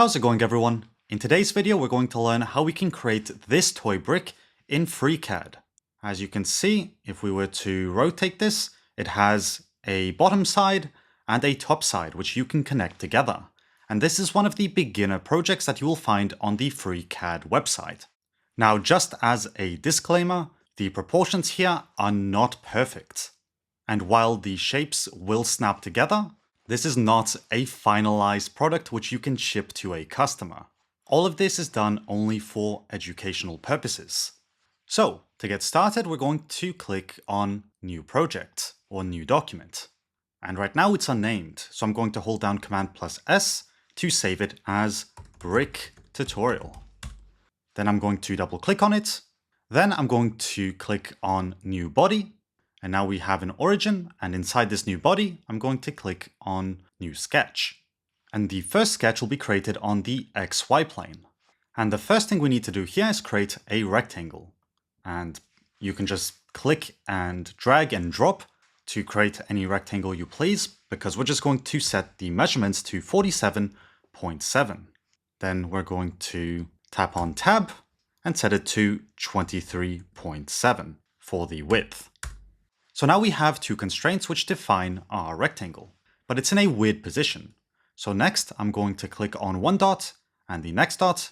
How's it going, everyone? In today's video, we're going to learn how we can create this toy brick in FreeCAD. As you can see, if we were to rotate this, it has a bottom side and a top side, which you can connect together. And this is one of the beginner projects that you will find on the FreeCAD website. Now, just as a disclaimer, the proportions here are not perfect. And while the shapes will snap together, this is not a finalized product which you can ship to a customer. All of this is done only for educational purposes. So, to get started, we're going to click on New Project or New Document. And right now it's unnamed, so I'm going to hold down Command+S to save it as Brick Tutorial. Then I'm going to double click on it. Then I'm going to click on New Body. And now we have an origin, and inside this new body, I'm going to click on New Sketch. And the first sketch will be created on the XY plane. And the first thing we need to do here is create a rectangle. And you can just click and drag and drop to create any rectangle you please, because we're just going to set the measurements to 47.7. Then we're going to tap on Tab and set it to 23.7 for the width. So now we have two constraints which define our rectangle, but it's in a weird position. So next I'm going to click on one dot and the next dot.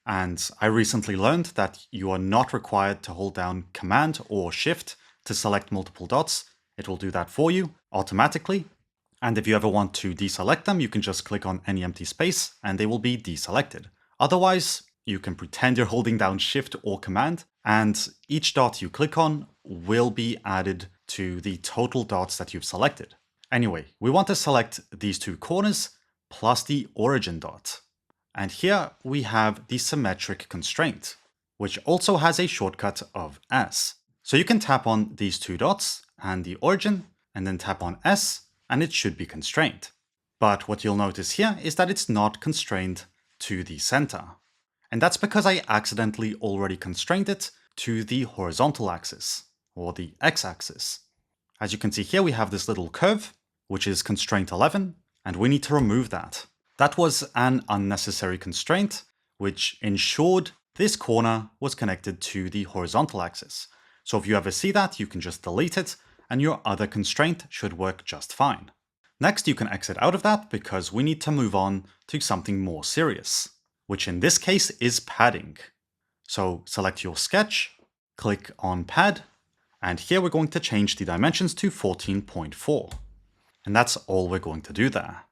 And I recently learned that you are not required to hold down Command or Shift to select multiple dots. It will do that for you automatically. And if you ever want to deselect them, you can just click on any empty space and they will be deselected. Otherwise, you can pretend you're holding down Shift or Command, and each dot you click on will be added to the total dots that you've selected. Anyway, we want to select these two corners plus the origin dot. And here we have the symmetric constraint, which also has a shortcut of S. So you can tap on these two dots and the origin, and then tap on S, and it should be constrained. But what you'll notice here is that it's not constrained to the center. And that's because I accidentally already constrained it to the horizontal axis, or the x-axis. As you can see here, we have this little curve, which is constraint 11, and we need to remove that. That was an unnecessary constraint, which ensured this corner was connected to the horizontal axis. So if you ever see that, you can just delete it, and your other constraint should work just fine. Next, you can exit out of that because we need to move on to something more serious, which in this case is padding. So select your sketch, click on Pad, and here we're going to change the dimensions to 14.4. And that's all we're going to do there.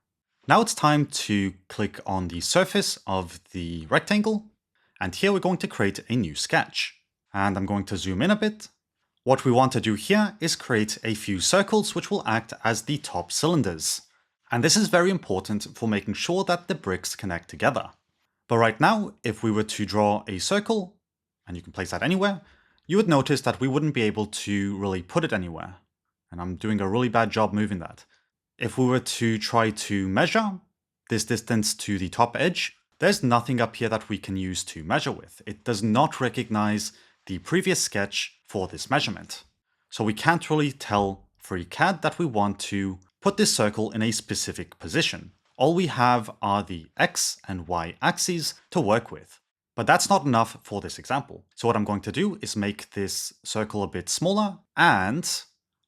Now it's time to click on the surface of the rectangle, and here we're going to create a new sketch. And I'm going to zoom in a bit. What we want to do here is create a few circles which will act as the top cylinders. And this is very important for making sure that the bricks connect together. But right now, if we were to draw a circle, and you can place that anywhere, you would notice that we wouldn't be able to really put it anywhere. And I'm doing a really bad job moving that. If we were to try to measure this distance to the top edge, there's nothing up here that we can use to measure with. It does not recognize the previous sketch for this measurement. So we can't really tell FreeCAD that we want to put this circle in a specific position. All we have are the X and Y axes to work with. But that's not enough for this example. So what I'm going to do is make this circle a bit smaller, and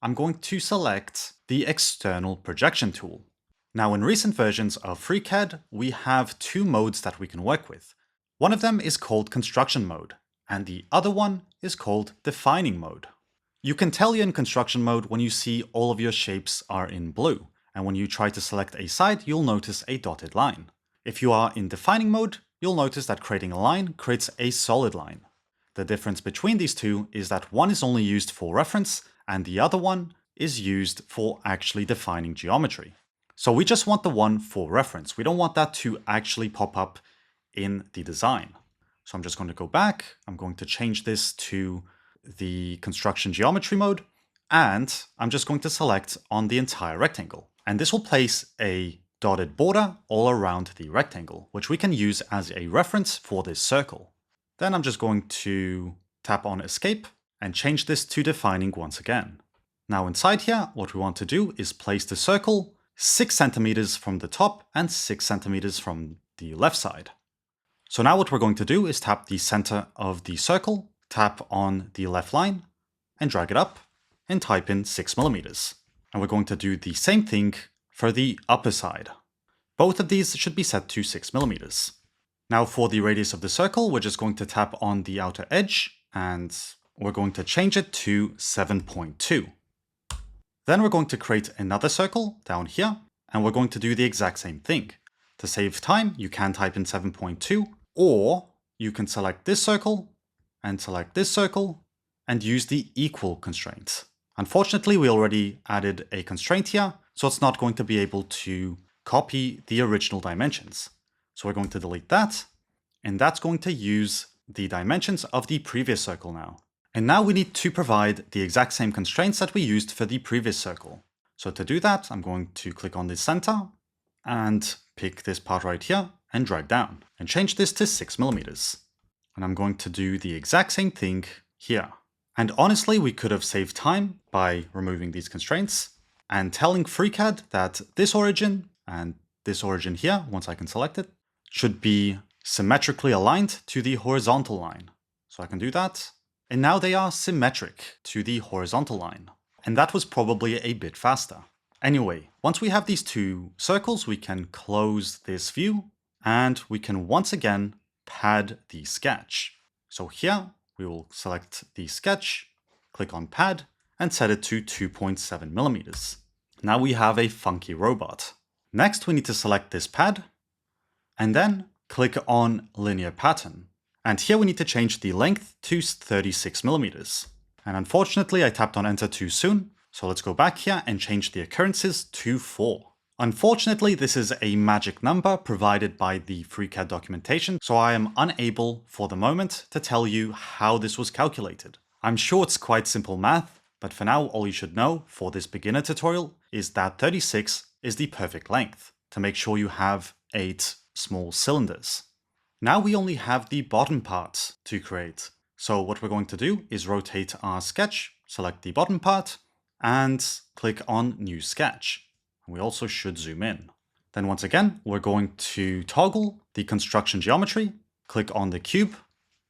I'm going to select the external projection tool. Now, in recent versions of FreeCAD, we have two modes that we can work with. One of them is called construction mode, and the other one is called defining mode. You can tell you're in construction mode when you see all of your shapes are in blue. And when you try to select a side, you'll notice a dotted line. If you are in defining mode, you'll notice that creating a line creates a solid line. The difference between these two is that one is only used for reference and the other one is used for actually defining geometry. So we just want the one for reference. We don't want that to actually pop up in the design. So I'm just going to go back. I'm going to change this to the construction geometry mode, and I'm just going to select on the entire rectangle. And this will place a dotted border all around the rectangle, which we can use as a reference for this circle. Then I'm just going to tap on Escape and change this to defining once again. Now inside here, what we want to do is place the circle 6 centimeters from the top and 6 centimeters from the left side. So now what we're going to do is tap the center of the circle, tap on the left line, and drag it up, and type in 6 millimeters. And we're going to do the same thing for the upper side. Both of these should be set to 6 millimeters. Now for the radius of the circle, we're just going to tap on the outer edge, and we're going to change it to 7.2. Then we're going to create another circle down here, and we're going to do the exact same thing. To save time, you can type in 7.2, or you can select this circle, and select this circle, and use the equal constraint. Unfortunately, we already added a constraint here, so it's not going to be able to copy the original dimensions. So we're going to delete that, and that's going to use the dimensions of the previous circle now. And now we need to provide the exact same constraints that we used for the previous circle. So to do that, I'm going to click on the center and pick this part right here and drag down and change this to 6 millimeters. And I'm going to do the exact same thing here. And honestly, we could have saved time by removing these constraints and telling FreeCAD that this origin and this origin here, once I can select it, should be symmetrically aligned to the horizontal line. So I can do that. And now they are symmetric to the horizontal line. And that was probably a bit faster. Anyway, once we have these two circles, we can close this view and we can once again pad the sketch. So here we will select the sketch, click on pad and set it to 2.7 millimeters. Now we have a funky robot. Next, we need to select this pad and then click on linear pattern. And here we need to change the length to 36 millimeters. And unfortunately, I tapped on enter too soon. So let's go back here and change the occurrences to 4. Unfortunately, this is a magic number provided by the FreeCAD documentation, so I am unable for the moment to tell you how this was calculated. I'm sure it's quite simple math, but for now, all you should know for this beginner tutorial is that 36 is the perfect length to make sure you have 8 small cylinders. Now we only have the bottom part to create. So what we're going to do is rotate our sketch, select the bottom part, and click on New Sketch. We also should zoom in. Then once again, we're going to toggle the construction geometry, click on the cube,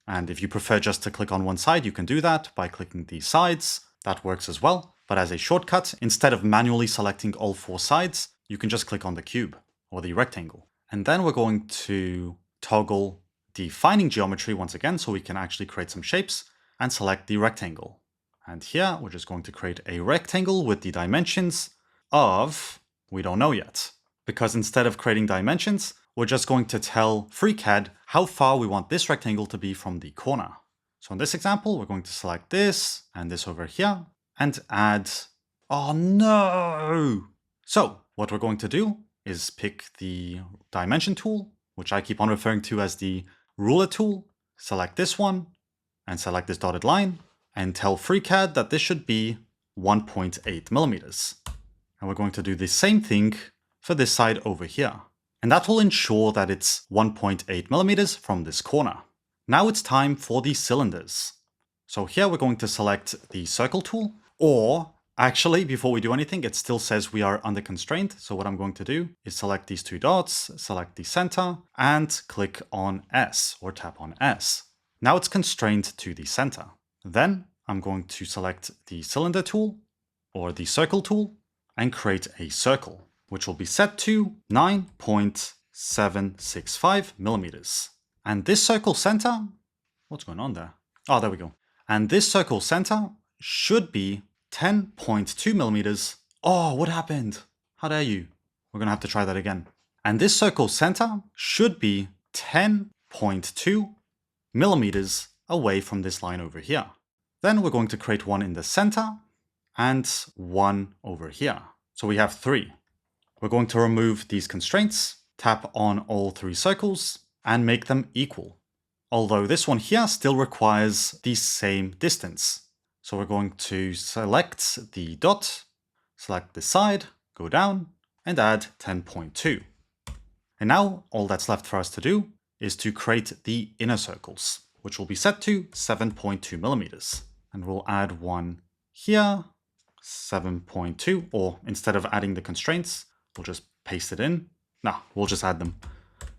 and if you prefer just to click on one side, you can do that by clicking the sides. That works as well. But as a shortcut, instead of manually selecting all 4 sides, you can just click on the cube or the rectangle. And then we're going to toggle defining geometry once again, so we can actually create some shapes and select the rectangle. And here we're just going to create a rectangle with the dimensions of, we don't know yet, because instead of creating dimensions, we're just going to tell FreeCAD how far we want this rectangle to be from the corner. So in this example, we're going to select this and this over here and add, oh no! So what we're going to do is pick the dimension tool, which I keep on referring to as the ruler tool, select this one and select this dotted line and tell FreeCAD that this should be 1.8 millimeters. And we're going to do the same thing for this side over here. And that will ensure that it's 1.8 millimeters from this corner. Now it's time for the cylinders. So here we're going to select the circle tool, or actually, before we do anything, it still says we are under constraint. So what I'm going to do is select these 2 dots, select the center, and click on S, or tap on S. Now it's constrained to the center. Then I'm going to select the cylinder tool, or the circle tool, and create a circle, which will be set to 9.765 millimeters. And this circle center, what's going on there? Oh, there we go. And this circle center should be 10.2 millimeters. Oh, what happened? How dare you? We're going to have to try that again. And this circle center should be 10.2 millimeters away from this line over here. Then we're going to create one in the center and one over here. So we have 3. We're going to remove these constraints, tap on all 3 circles, and make them equal. Although this one here still requires the same distance. So we're going to select the dot, select the side, go down, and add 10.2. And now all that's left for us to do is to create the inner circles, which will be set to 7.2 millimeters. And we'll add one here, 7.2, or instead of adding the constraints, we'll just paste it in. No, we'll just add them.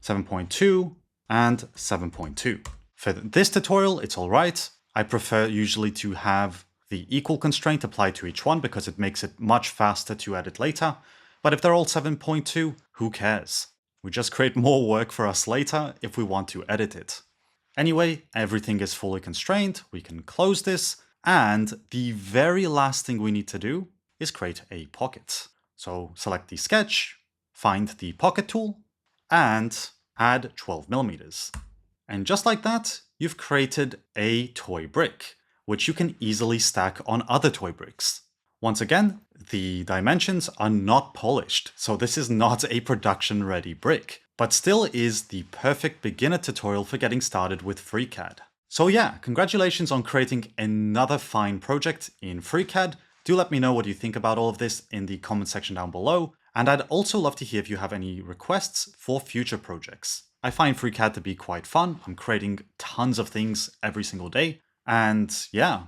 7.2, and 7.2. For this tutorial, it's all right. I prefer usually to have the equal constraint applied to each one because it makes it much faster to edit later. But if they're all 7.2, who cares? We just create more work for us later if we want to edit it. Anyway, everything is fully constrained. We can close this. And the very last thing we need to do is create a pocket. So select the sketch, find the pocket tool, and add 12 millimeters. And just like that, you've created a toy brick, which you can easily stack on other toy bricks. Once again, the dimensions are not polished, so this is not a production-ready brick, but still is the perfect beginner tutorial for getting started with FreeCAD. So yeah, congratulations on creating another fine project in FreeCAD. Do let me know what you think about all of this in the comment section down below, and I'd also love to hear if you have any requests for future projects. I find FreeCAD to be quite fun. I'm creating tons of things every single day. And yeah,